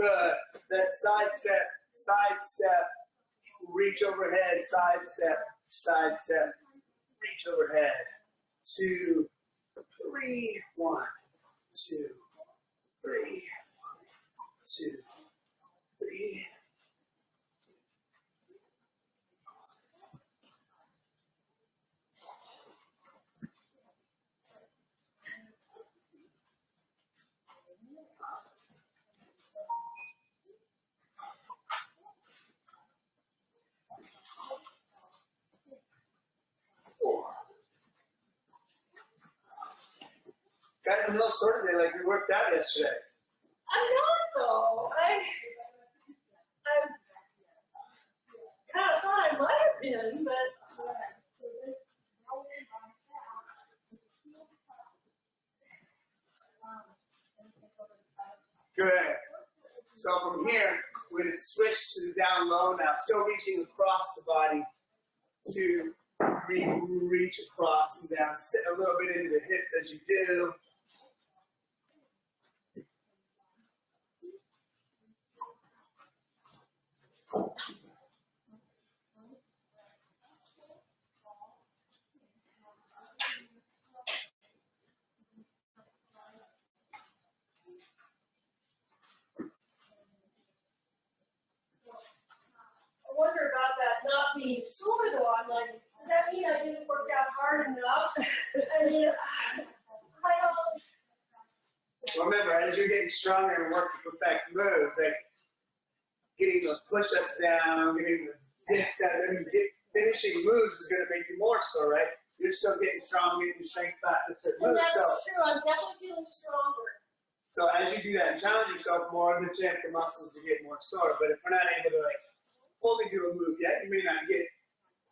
Good. That side step, reach overhead, side step, reach overhead. 2, 3, 1, 2, 3, 2, 3. Guys, I'm a little sore today, like we worked out yesterday. I'm not though. I kind of thought I might have been, but. Good. So from here, we're going to switch to the down low now, still reaching across the body to reach across and down. Sit a little bit into the hips as you do. I wonder about that not being sore though. I'm like, does that mean I didn't work out hard enough? I mean, I don't. Remember, as you're getting stronger and work to perfect moves, like getting those push-ups down, getting the dips down, finishing moves is going to make you more sore, right? You're still getting strong, getting your strength back to certain moves. That's true. I'm definitely feeling stronger. So as you do that and challenge yourself more, the chance the muscles will get more sore. But if we're not able to fully do a move yet, you may not get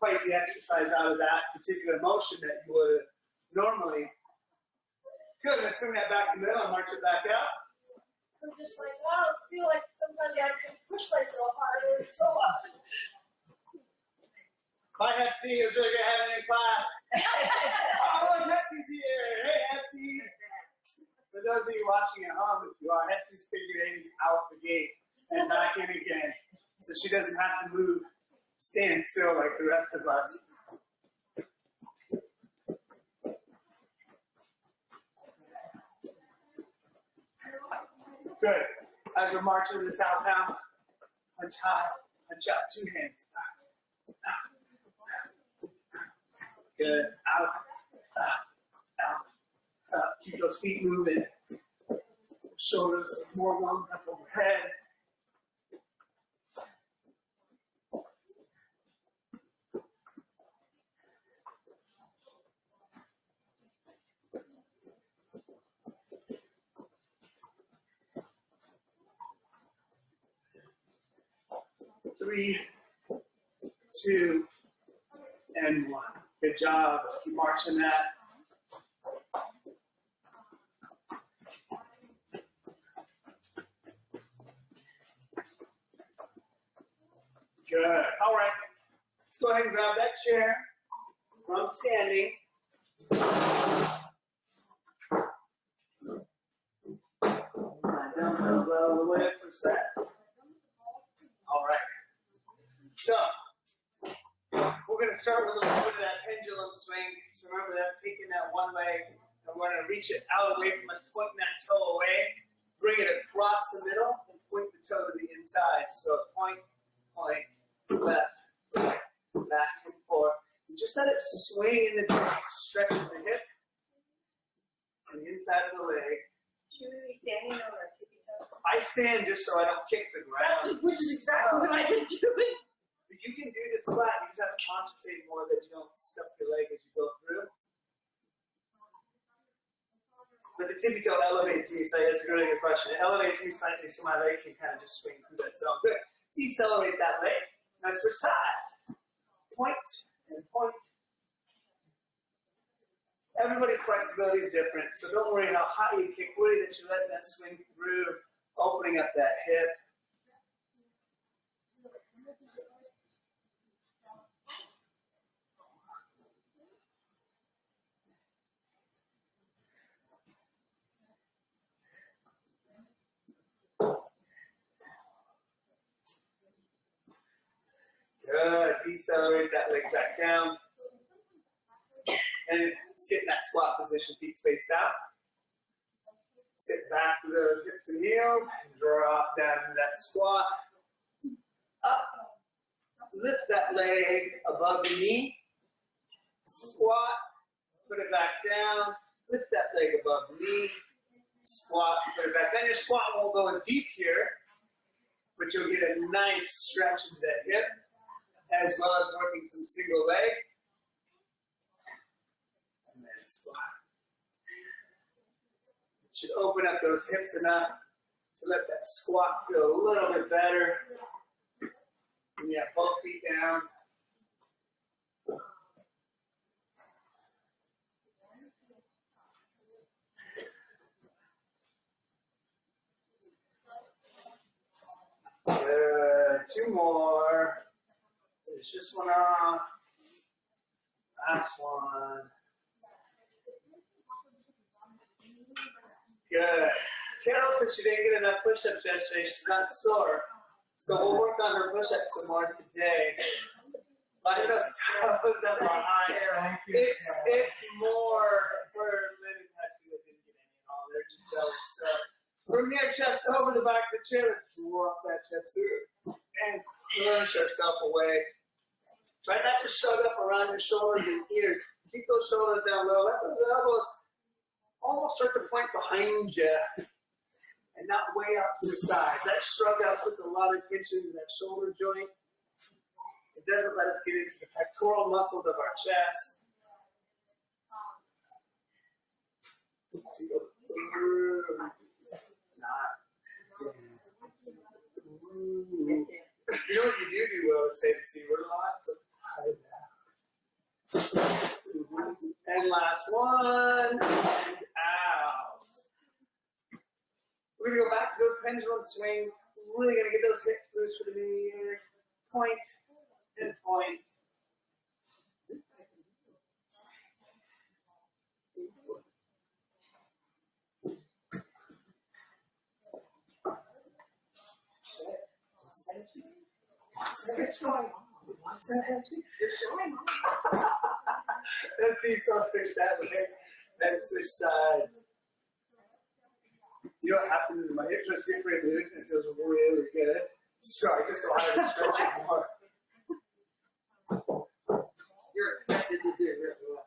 quite the exercise out of that particular motion that you would normally. Good, let's bring that back to the middle and march it back out. I'm just like, I don't feel like sometimes I can push myself harder. So Hi, Hepsi. It was really good having you in class. Oh, look, Hepsi's here. Hey, Hepsi. For those of you watching at home, if you are, Hepsi's figuring out the gate and back in again. So she doesn't have to move, stand still like the rest of us. Good. As we're marching this out now, punch high, punch out, 2 hands. Good. Out, out, out. Keep those feet moving. Shoulders more long up overhead. Three, 2, and 1. Good job. Let's keep marching that. Good. All right. Let's go ahead and grab that chair from standing. Dumbbells out of the way for a sec. All right. So, we're going to start with a little bit of that pendulum swing. So remember, that's taking that one leg, and we're going to reach it out away from us, pointing that toe away, bring it across the middle, and point the toe to the inside. So point, point, left, right, back and forth. And just let it swing in the back, stretch the hip, and the inside of the leg. should we be standing on our tippy toes? I stand just so I don't kick the ground. Which is exactly what I've been doing. But you can do this flat. You just have to concentrate more that you don't stuff your leg as you go through. But the tippy toe elevates me slightly. That's a really good question. It elevates me slightly so my leg can kind of just swing through that zone. Good. Decelerate that leg. Now switch sides. Point and point. Everybody's flexibility is different, so don't worry how high you kick. Worry that you're letting that swing through, opening up that hip. Good. Decelerate that leg back down. And let's get in that squat position, feet spaced out. Sit back with those hips and heels. Drop down into that squat. Up. Lift that leg above the knee. Squat. Put it back down. Lift that leg above the knee. Squat. Put it back down. Your squat won't go as deep here, but you'll get a nice stretch into that hip, as well as working some single leg. And then squat. Should open up those hips enough to let that squat feel a little bit better. And you have both feet down. Good. 2 more. Finish this one off. Last one. Good. Carol said she didn't get enough push-ups yesterday. She's not sore. So we'll work on her push-ups some more today. Line those toes up on high. It's more for Lynn and Patsy that didn't get any at all. They're just jealous. So from your chest over the back of the chair, let's drop that chest through and push ourselves away. Try not to shrug up around your shoulders and ears. Keep those shoulders down low. Let those elbows almost start to point behind you and not way out to the side. That shrug up puts a lot of tension in that shoulder joint. It doesn't let us get into the pectoral muscles of our chest. So go through, not through. You know what you do well is say the C word a lot, so and last one, and out. We're going to go back to those pendulum swings. We're really going to get those hips loose for the new year. Point and point. What's that happening? You're showing. Let's decelerate that leg and switch sides. You know what happens is my hips are super loose and it feels really good. So I just go ahead and stretch it more. You're expected to do really well.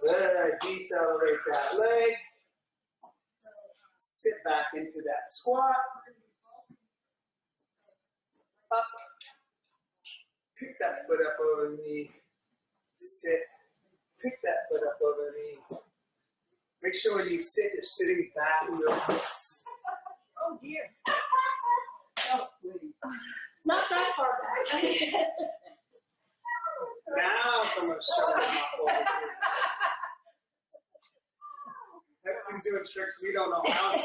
Good. Decelerate that leg. Sit back into that squat. Up. Pick that foot up over the knee. Sit. Pick that foot up over the knee. Make sure when you sit, you're sitting back in those hips. Oh dear. Oh, not that far back. Now someone's showing them up over here. Pepsi's doing tricks we don't know how to.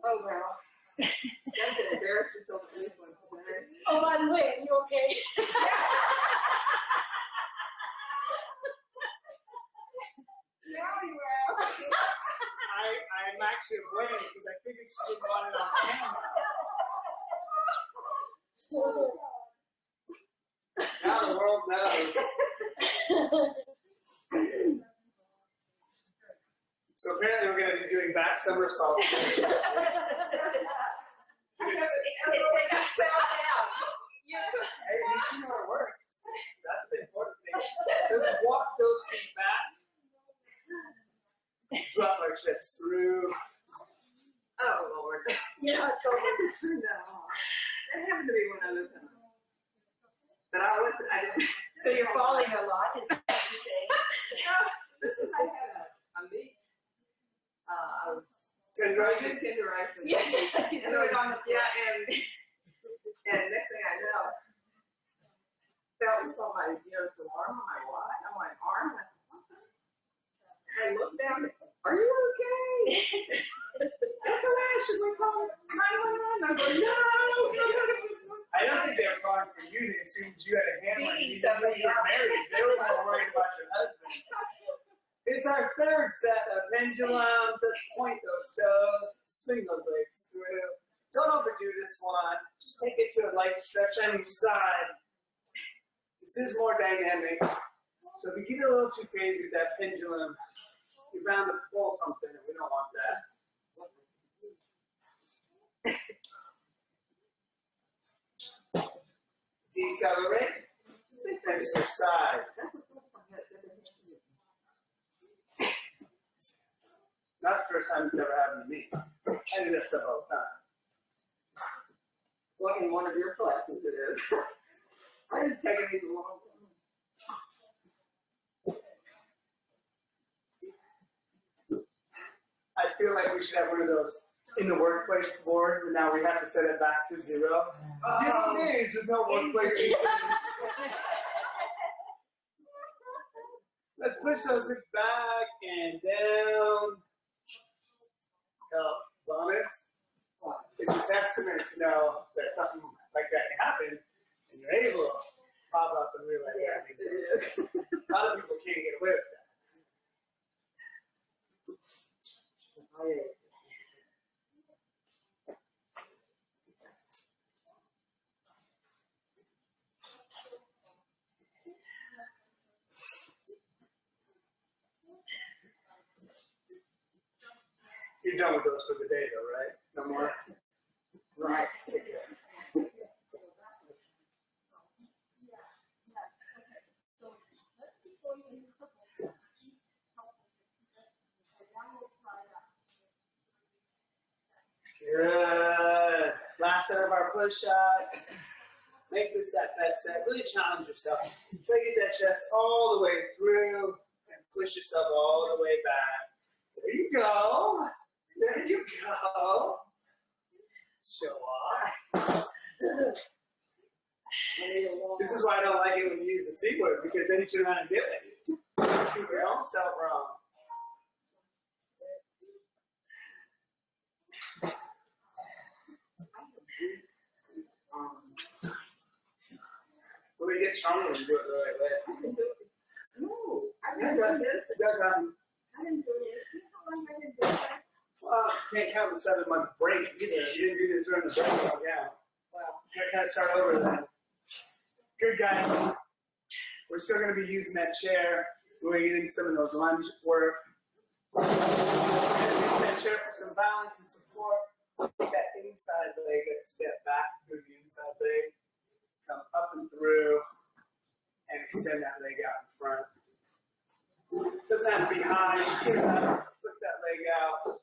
Oh, well. You have to embarrass yourself at least once today. Oh, by the way, are you okay? Now you ask. I'm actually avoiding it because I figured she didn't want it on camera. Now the world knows. So apparently we're going to be doing back somersaults. It fell down. Hey, you see how it works. That's the important thing. Let's walk those feet back. Drop our chest through. Oh, Lord. Yeah, I had to turn that off. That happened to me when I was in. But I didn't. So you're falling a lot, is that what you're saying? No, this is, I had a meat. I was Tenderizing. tenderizing. Yeah. And it was on the, yeah, and next thing I know, felt on my, some arm on my what? I'm like, arm? I looked down, are you okay? SOS, should we call 911? I'm going, no. I don't think they were calling for you. They assumed you had a hammer and Beating you somebody were up. married. They were more worried about your husband. It's our third set of pendulums. Let's point those toes, swing those legs through. Don't overdo this one. Just take it to a light stretch on each side. This is more dynamic. So if you get a little too crazy with that pendulum, you're bound to pull something, and we don't want that. Decelerate. And switch sides. Not the first time it's ever happened to me. I do that stuff all the time. Well, in one of your classes it is. I didn't take it even long. I feel like we should have one of those in the workplace boards, and now we have to set it back to 0. 0 days with no workplace incidents. Let's push those hips back and down. Bonus. It's a testament to know that something like that can happen, and you're able to pop up and realize Yes, that. it is. A lot of people can't get away with that. You're done with those for the day, though, right? No more? Right. Good. Last set of our push-ups. Make this that best set. Really challenge yourself. Try to get that chest all the way through and push yourself all the way back. There you go. There you go. Show off. This is why I don't like it when you use the C word, because then you turn around and do it. Prove your own self wrong. Well, you get stronger when you do it the right way. No, I Yeah, didn't do this. it does happen. I didn't do this. You know how long I didn't do that? Well, you can't count the 7-month break either. You didn't do this during the break. Yeah. Well, You gotta kind of start over then. Good, guys. We're still going to be using that chair. We're getting some of those lunge work. We're going to use that chair for some balance and support. Take that inside leg, let's step back through the inside leg. Come up and through and extend that leg out in front. Doesn't have to be high, just get it up, flip that leg out.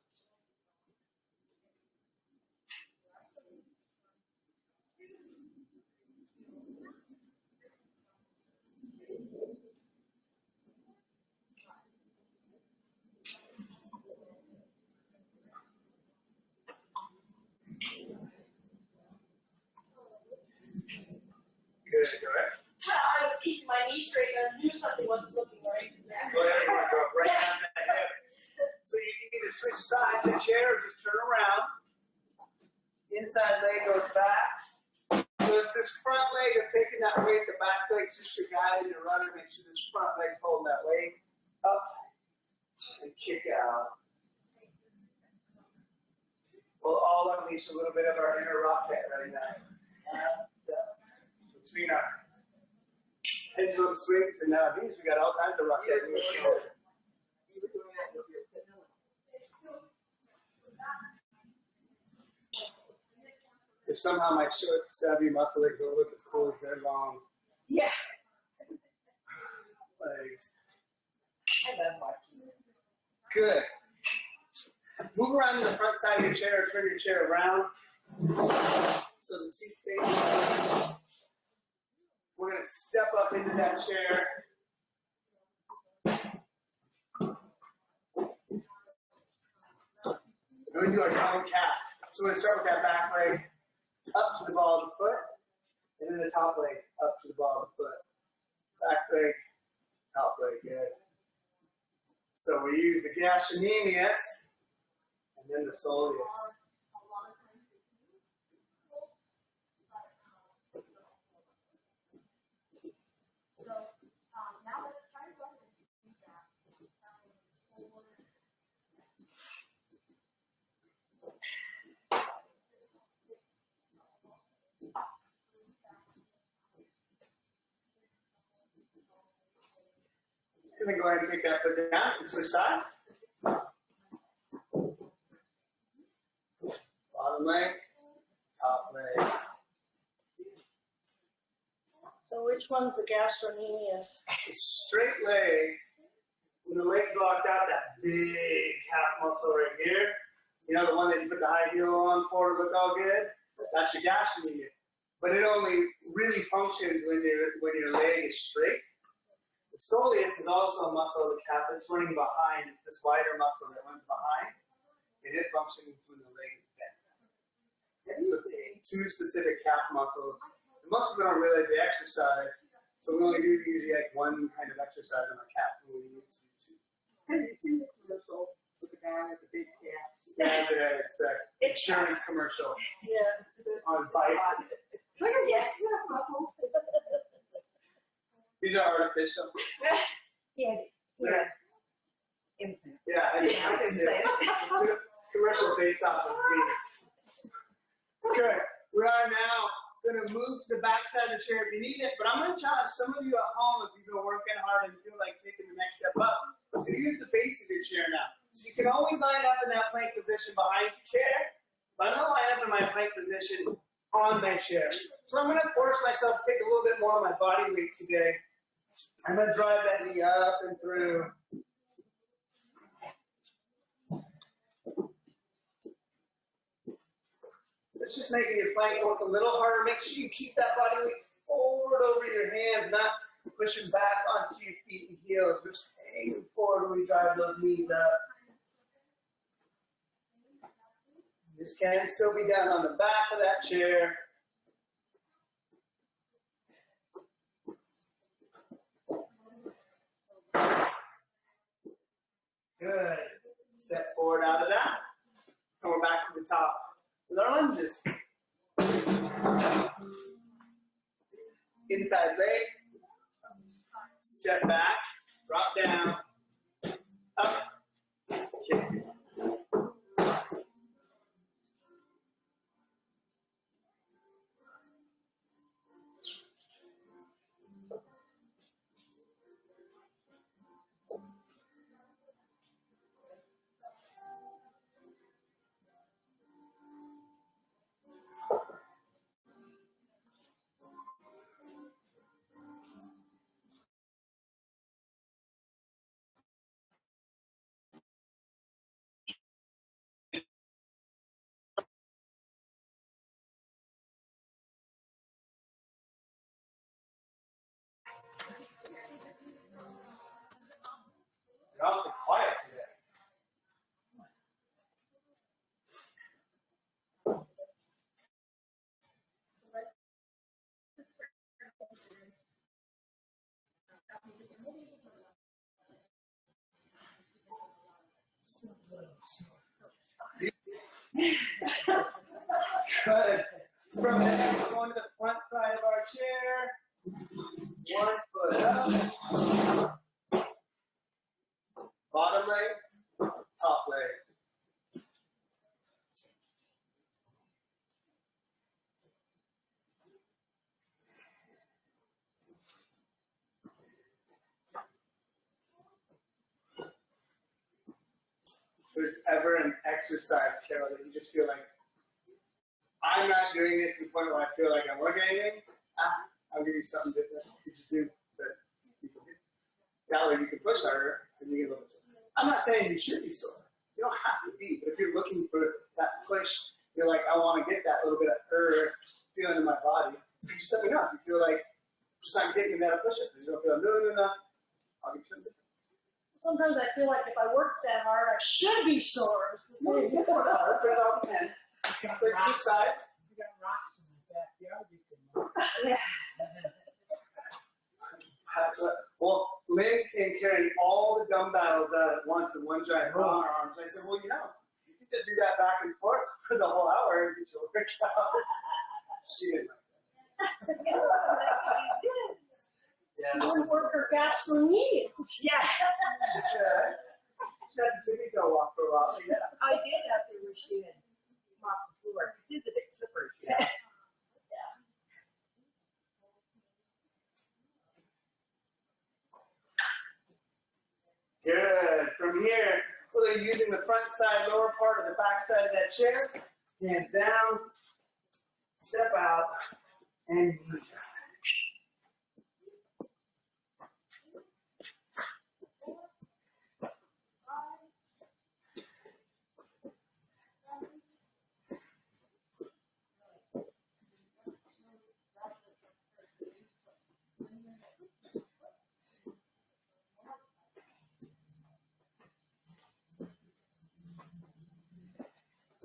Good, go ahead. I was keeping my knee straight and I knew something wasn't looking right. Go ahead, you want to drop right down that hip. So you can either switch sides of the chair or just turn around. Inside leg goes back. So it's this front leg that's taking that weight, the back leg's just your guide and your runner. Make sure this front leg's holding that weight up and kick out. We'll all unleash a little bit of our inner rocket right now. Between our pendulum swings and these, we got all kinds of rocket moves. you were doing that with your vanilla. If somehow my short, stabby muscle legs don't look as cool as their long Yeah. legs. I love watching it. Good. Move around to the front side of your chair or turn your chair around so the seat's facing. We're going to step up into that chair. We're going to do our down calf. So we're going to start with that back leg up to the ball of the foot, and then the top leg up to the ball of the foot. Back leg, top leg, good. So we use the gastrocnemius and then the soleus. And then go ahead and take that foot down and switch sides. Bottom leg, top leg. So which one's the gastrocnemius? The straight leg, when the leg's locked out, that big calf muscle right here, you know, the one that you put the high heel on for to look all good, that's your gastrocnemius. But it only really functions when your leg is straight. The soleus is also a muscle of the calf that's running behind. It's this wider muscle that runs behind, and it functions when the leg is bent. So two specific calf muscles. And most people don't realize they exercise, so we only do usually like one kind of exercise on our calf when we need to do two. Have you seen the commercial with the guy with the big calves? Yeah, it's the insurance commercial Yeah. on his bike. Look at yes, muscles. These are artificial. Yeah. Yeah. Infant. Yeah, I Yeah, I can say The commercial based off of me. Good. We are now going to move to the back side of the chair if you need it, but I'm going to challenge some of you at home if you've been working hard and feel like taking the next step up to use the base of your chair now. So you can always line up in that plank position behind your chair, but I'm going to line up in my plank position on my chair. So I'm going to force myself to take a little bit more of my body weight today. I'm going to drive that knee up and through. It's just making your plank work a little harder. Make sure you keep that body weight forward over your hands, not pushing back onto your feet and heels. We're staying forward when we drive those knees up. This can still be done on the back of that chair. Good. Step forward out of that. And we're back to the top with our lunges. Inside leg. Step back. Drop down. Up. Kick. You're awfully quiet today. Good. From there, we're going to the front side of our chair. 1 foot up. Bottom leg, top leg. If there's ever an exercise, Carol, that you just feel like, I'm not doing it to the point where I feel like I'm working anything, I'll give you something different to just do that people do. That way you can push harder and you get a little sore. I'm not saying you should be sore. You don't have to be, but if you're looking for that push, you're like, I want to get that little bit of feeling in my body, just let me know. If you feel like just not getting that push-up, you don't feel no, I'll give you something different. Sometimes I feel like if I work that hard, I should be sore. No, you can work hard, but it all depends. Let's switch sides. You got rocks in the backyard, you can. Well, Lynn can carry all the dumbbells out at once in one giant ball on her arms. I said, well, you can just do that back and forth for the whole hour and get your workouts. She didn't like that. Yeah, I want to work her gastrocnemius. Yeah, she had the tippy toe walk for a while. Yeah. I did after where she had mopped the floor. It is a bit slippery. Yeah. Good. From here, whether you're using the front side, lower part, or the back side of that chair, hands down, step out, and move.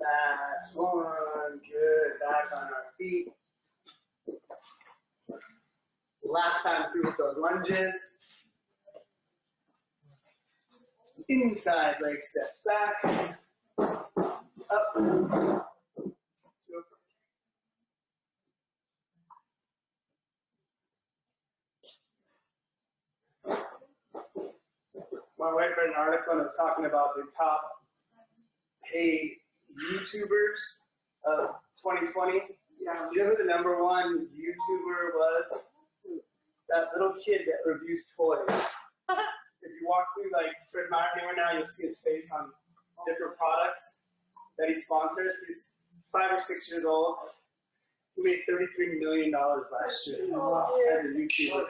Last one. Good. Back on our feet. Last time through with those lunges. Inside leg steps back. Up. My wife read an article and it was talking about the top paid YouTubers of 2020. Yeah. Do you know who the number one YouTuber was? That little kid that reviews toys. If you walk through like Fred Meyer anywhere now, you'll see his face on different products that he sponsors. He's 5 or 6 years old. He made $33 million last year as a YouTuber.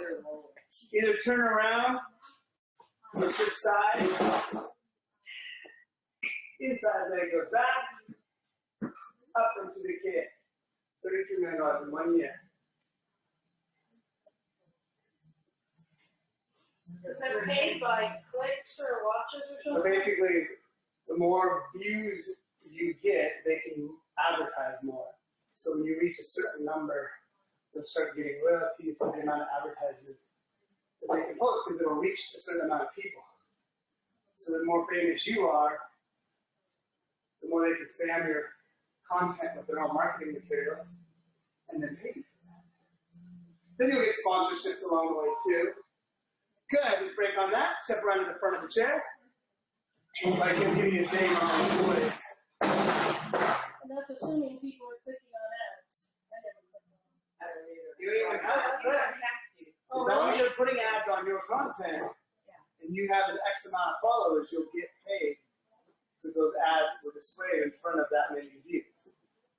Either turn around or switch sides. Inside leg goes back. Up into the kid. $33 million in 1 year. Is that paid by clicks or watches or So something? basically, the more views you get, they can advertise more. So when you reach a certain number, they'll start getting royalties for the amount of advertisements that they can post because it'll reach a certain amount of people. So the more famous you are, the more they can spam your content with their own marketing materials and then pay you for that. Then you'll get sponsorships along the way too. Good, let's break on that. Step around to the front of the chair. Like him getting his name on those toys. And that's assuming people are clicking on ads. I never clicked on them. I don't either. You don't even have to You click. don't have to. Oh, As long as really? you're putting ads on your content and you have an X amount of followers, you'll get paid because those ads were displayed in front of that many views.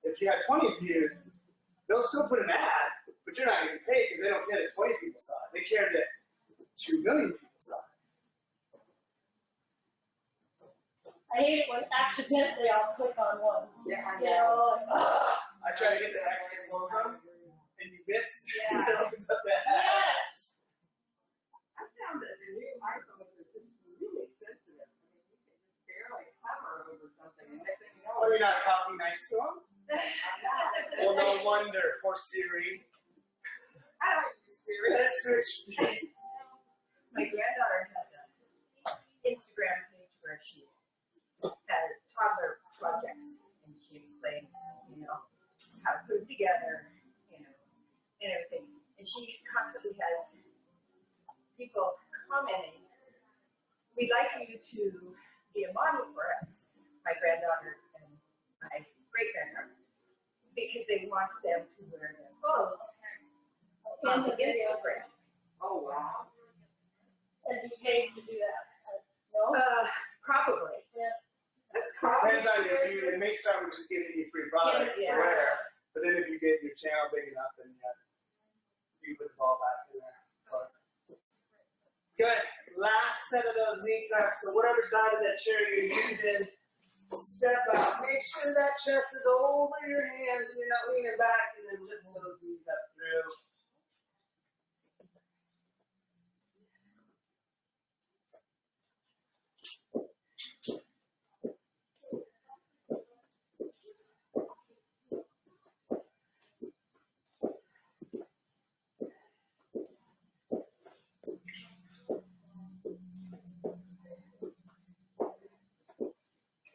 If you have 20 views, they'll still put an ad, but you're not getting paid because they don't care that 20 people saw it. They care that 2 million people saw it. I hate it when accidentally I'll click on one. Yeah, I You know, like, ugh. I try to get the X to close them, and you miss. Yeah. It opens up the ad. Yes. I found that the new iPhones are just really sensitive. I mean, you can just barely hover over something, and next thing you know, Are we not talking nice to them? Well, no wonder. Poor Siri. I don't use Siri. Let's switch. My granddaughter has an Instagram page where she has toddler projects and she explains, how to put them together, and everything. And she constantly has people commenting, we'd like you to be a model for us, my granddaughter and my great-granddaughter, because they want them to wear their clothes on the Instagram. Oh, wow. And be paid to do that. No? Probably. Yeah. That's cool. Depends on your view. They may start with just giving you free products to Yeah. wear, but then if you get your channel big enough, then you put the ball back in there. But good. Last set of those knee tucks. So whatever side of that chair you're using, step out. Make sure that chest is over your hands and you're not leaning back, and then lift those knees up through.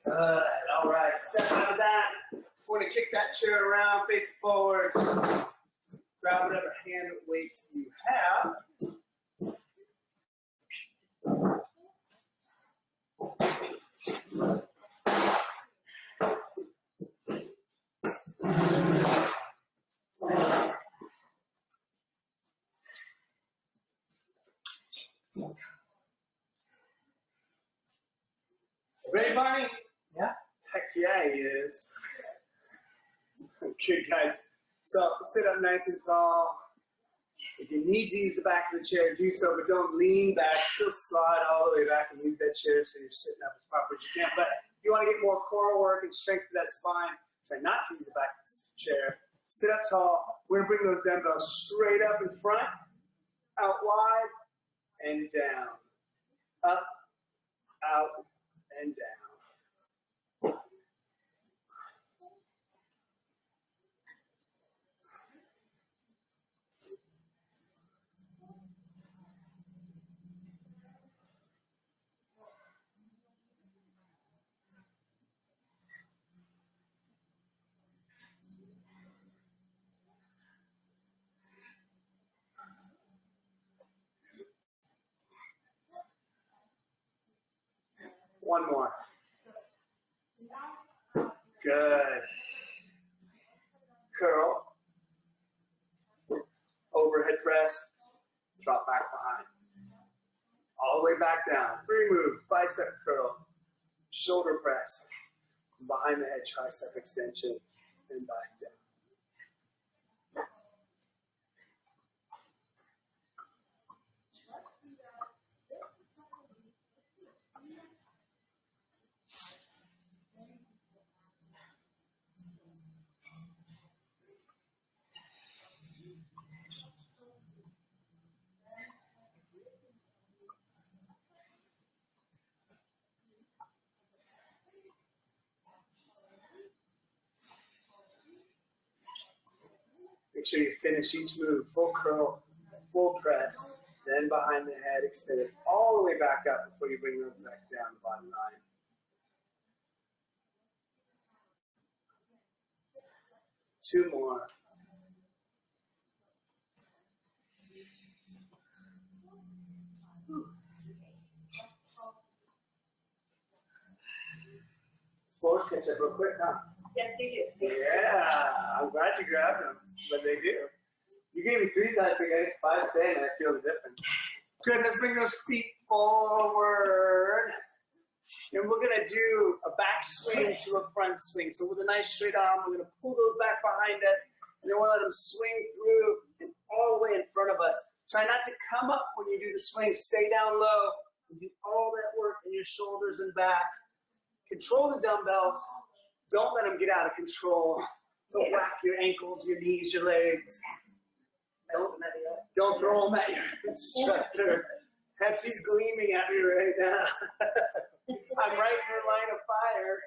Good. All right. Step out of that. Want to kick that chair around, face it forward. Grab whatever hand weights you have. Ready, Barney? Yeah. Heck yeah, he is. Good, guys. So sit up nice and tall. If you need to use the back of the chair, do so, but don't lean back. Still slide all the way back and use that chair so you're sitting up as proper as you can. But if you want to get more core work and strength to that spine, try not to use the back of the chair. Sit up tall. We're going to bring those dumbbells straight up in front, out wide, and down. Up, out, and down. One more. Good. Curl. Overhead press. Drop back behind. All the way back down. 3 moves. Bicep curl. Shoulder press. Behind the head, tricep extension. And back down. Make sure you finish each move. Full curl, full press, then behind the head, extend it all the way back up before you bring those back down the bottom line. Two more. Sports catch up real quick, huh? Yes, they do. Yeah, I'm glad you grabbed them, but they do. You gave me 3 sides, so I get 5 staying, and I feel the difference. Good, let's bring those feet forward. And we're gonna do a back swing to a front swing. So with a nice straight arm, we're gonna pull those back behind us, and then we'll let them swing through and all the way in front of us. Try not to come up when you do the swing. Stay down low. And do all that work in your shoulders and back. Control the dumbbells. Don't let them get out of control. Don't whack your ankles, your knees, your legs. Don't throw them at your instructor. Pepsi's gleaming at me right now. I'm right in your line of fire.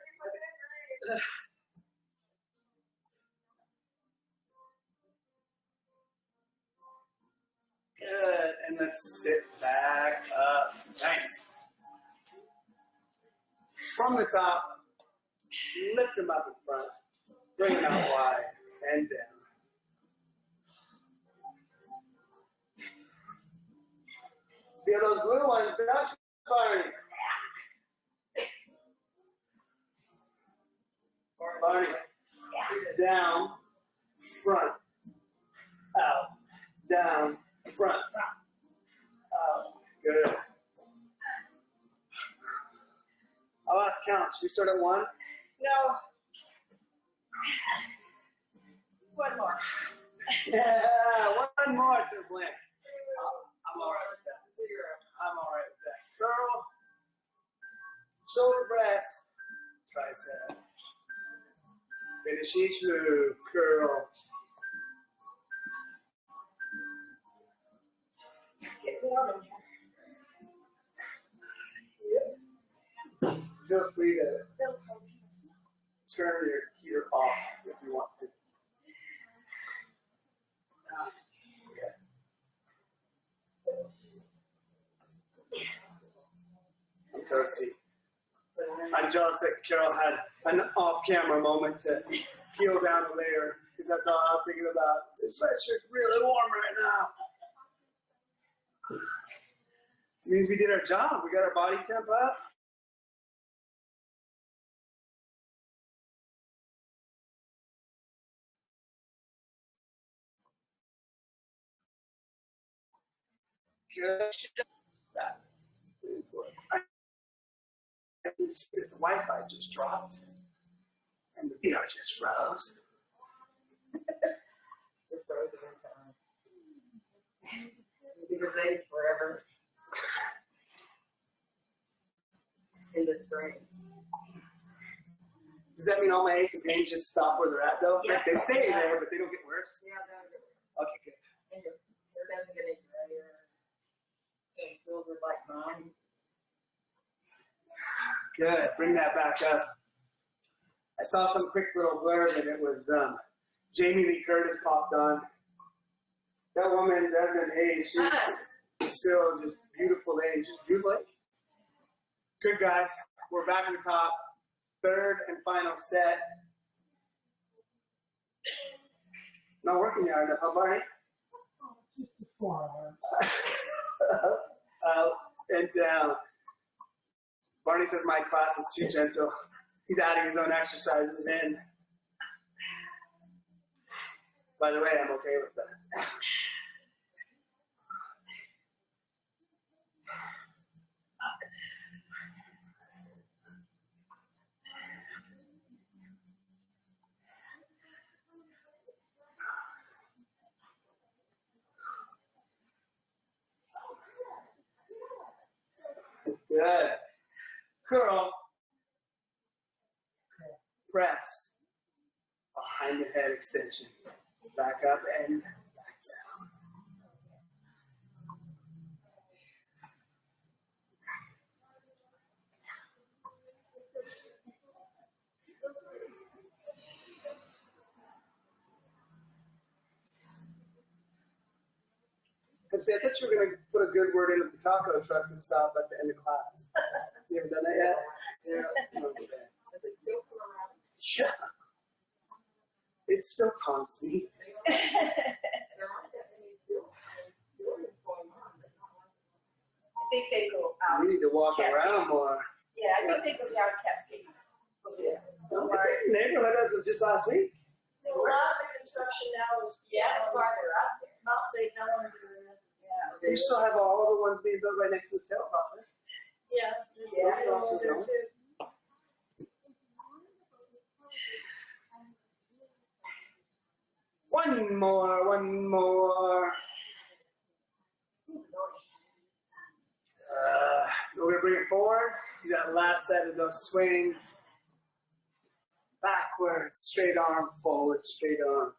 Good, and let's sit back up. Nice. From the top, lift them up in front, bring them out wide, and down. Feel those blue ones, they're not firing. Barney, down, front, out, down, front, out. Good. I'll ask count. Should we start at 1? No. One more. Yeah, 1 more, says Lynn. I'm all right with that. I'm all right with that. Curl, shoulder press, tricep. Finish each move. Curl. Get warm in here. Feel free to turn your heater off if you want to. I'm toasty. I'm jealous that Carol had an off-camera moment to peel down a layer, because that's all I was thinking about. This sweatshirt's really warm right now. It means we did our job. We got our body temp up. Good. I can see that the Wi-Fi just dropped and the VR just froze. You're frozen in time. You'll be the age forever. In the spring. Does that mean all my aches and pains just stop where they're at though? Yeah. Like they stay there, but they don't get worse? Yeah, that'll get worse. Okay, good. And your hair doesn't get any grayer. And silver like mine. Good. Bring that back up. I saw some quick little blurb and it was Jamie Lee Curtis popped on. That woman doesn't age. She's still just beautiful age. Beautiful age. Good guys. We're back on the top. Third and final set. Not working hard enough, huh, Barney? Just a forearm. Up and down. Barney says my class is too gentle. He's adding his own exercises in. By the way, I'm okay with that. Good. Curl. Press. Behind the head extension. Back up and back down. See, I thought you were going to put a good word in with the taco truck to stop at the end of class. You ever done that yet? Yeah. You don't do that. Does it still come around? Yeah. It still taunts me. There aren't that many buildings going on. But not one. I think they go out. We need to walk Cascade. around more. Yeah, I think they go down Cascade. Yeah. Don't worry. Neighborhood as of just last week. A lot of the construction now is, Yeah, it's farther out there. Mount St. Helens area. Yeah. We still have all the ones being built right next to the sales office. Yeah. there's Yeah, one also over there don't. too. One more, one more. We're going to bring it forward. Do that last set of those swings. Backwards, straight arm, forward, straight arm.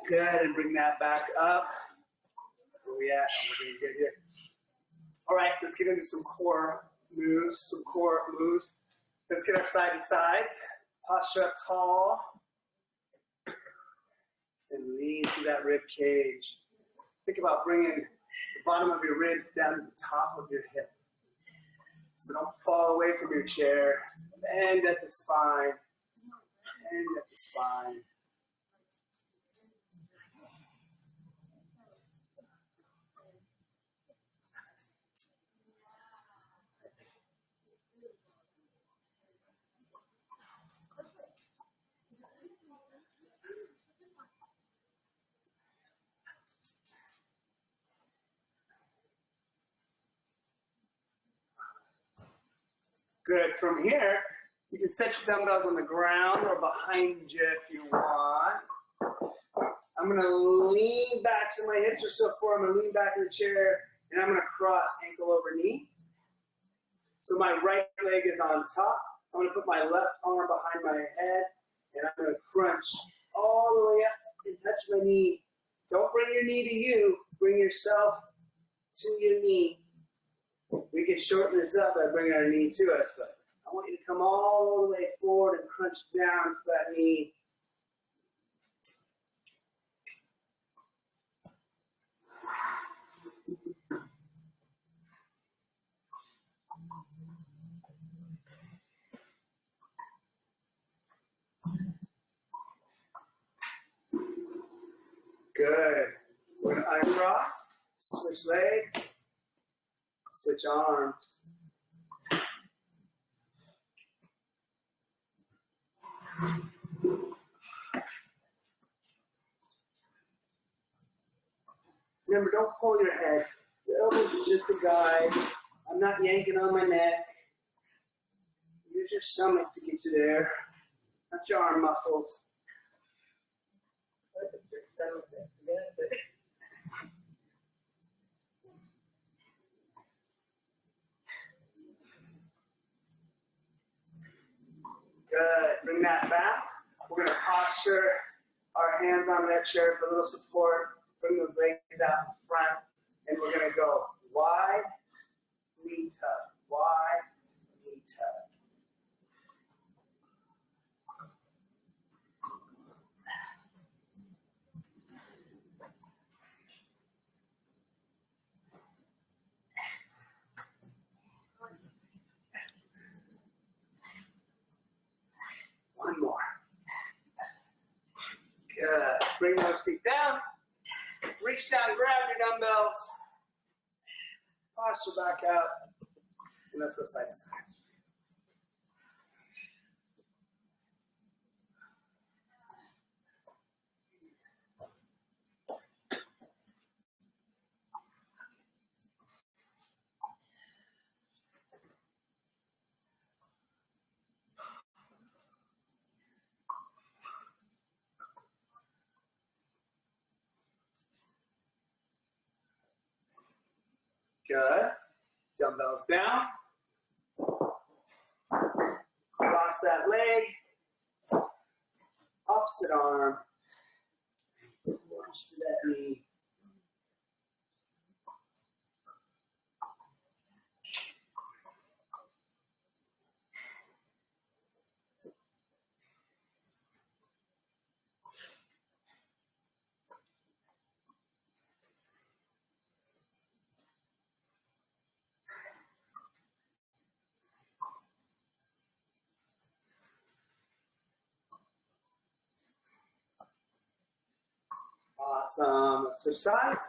Good, and bring that back up. Where we at? Oh, we're doing good here. All right, let's get into some core moves. Let's get our side to side. Posture up tall. And lean through that rib cage. Think about bringing the bottom of your ribs down to the top of your hip. So don't fall away from your chair. Bend at the spine. Bend at the spine. Good. From here, you can set your dumbbells on the ground or behind you if you want. I'm going to lean back so my hips are still forward. I'm going to lean back in the chair, and I'm going to cross ankle over knee. So my right leg is on top. I'm going to put my left arm behind my head, and I'm going to crunch all the way up and touch my knee. Don't bring your knee to you. Bring yourself to your knee. We can shorten this up by bringing our knee to us, but I want you to come all the way forward and crunch down to that knee. Good. We're going to uncross. Switch legs. Switch arms. Remember, don't pull your head. The elbows are just a guide. I'm not yanking on my neck. Use your stomach to get you there, not your arm muscles. Good. Bring that back. We're going to posture our hands onto that chair for a little support. Bring those legs out in front. And we're going to go wide, knee tuck. Wide, knee tuck. One more. Good. Bring those feet down. Reach down, grab your dumbbells. Posture back out. And let's go side to side. Good. Dumbbells down. Cross that leg. Opposite arm. Lunge to that knee. Awesome. Let's switch sides.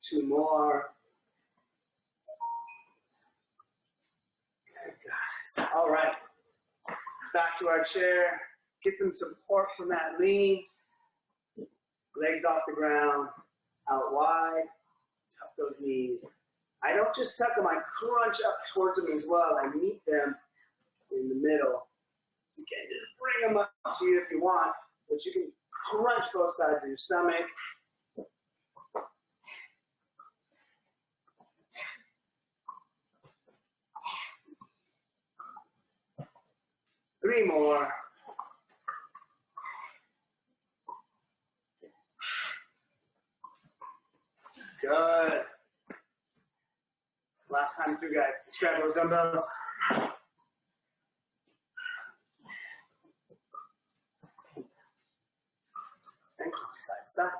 Two more. Good guys. All right. Back to our chair. Get some support from that lean. Legs off the ground. Out wide. Tuck those knees. I don't just tuck them, I crunch up towards them as well. I meet them in the middle. You can just bring them up to you if you want, but you can crunch both sides of your stomach. Three more. Good. Last time through, guys. Let's grab those dumbbells. And side to side.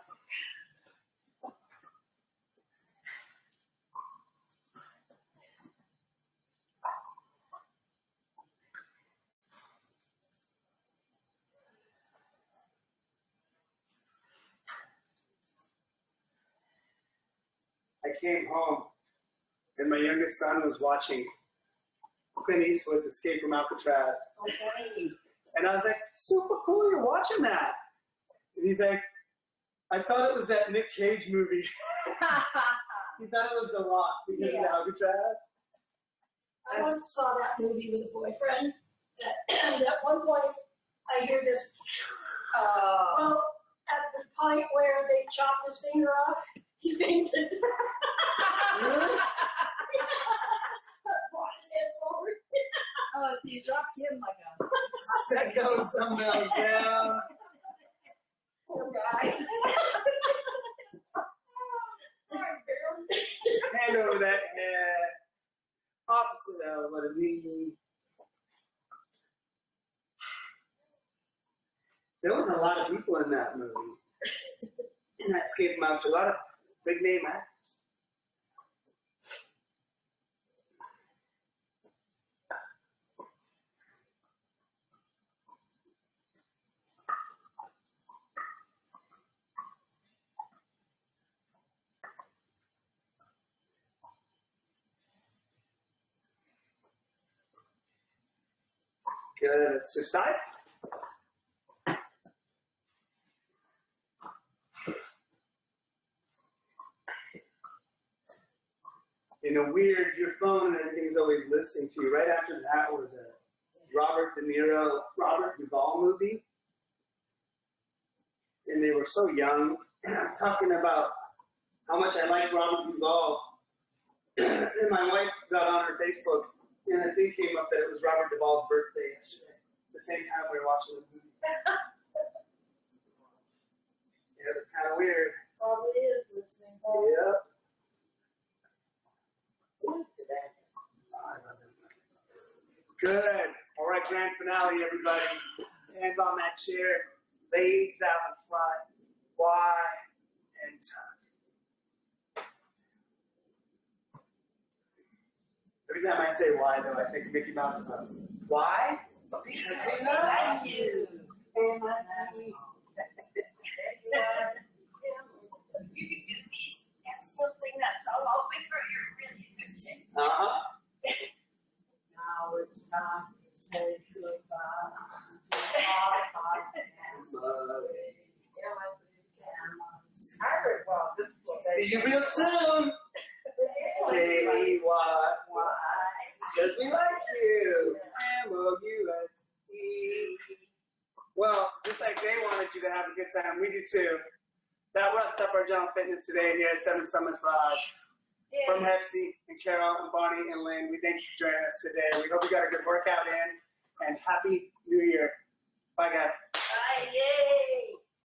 I came home and my youngest son was watching Clint Eastwood's Escape from Alcatraz. Okay. And I was like, super cool, you're watching that. And he's like, I thought it was that Nick Cage movie. He thought it was The Rock because of Alcatraz. I once saw that movie with a boyfriend, and at one point, I hear this, well, at the point where they chopped his finger off, he fainted. Really? Brought his head forward. Oh, so you dropped him like a Set those dumbbells down. poor guy. Hand over that head. opposite of what it means. There was a lot of people in that movie. In that Escape from Alcatraz, a lot of big name actors. Good. Switch sides. In a weird, your phone and everything's always listening to you. Right after that was a Robert Duvall movie. And they were so young. And I was talking about how much I like Robert Duvall. And my wife got on her Facebook, and a thing came up that it was Robert Duvall's birthday yesterday. The same time we were watching the movie. Yeah, it was kind of weird. Probably is listening. Yep. Good. All right, grand finale, everybody. Hands on that chair. Legs out in front. Wide and tuck. Every time I say why, though, I think Mickey Mouse is up. Why? Because we love you. And I love you. You can do these and still sing that song all the way through. You're really a good singer. Uh-huh. Now it's time to say goodbye to our heart and Love. I heard, well, this is what See you real soon. Katie, why? Because we like you. M-O-U-S-E. Well, just like they wanted you to have a good time, we do too. That wraps up our General Fitness today here at 7 Summits Live. From Hepsi and Carol and Bonnie and Lynn, we thank you for joining us today. We hope you got a good workout in, and Happy New Year. Bye, guys. Bye, yay.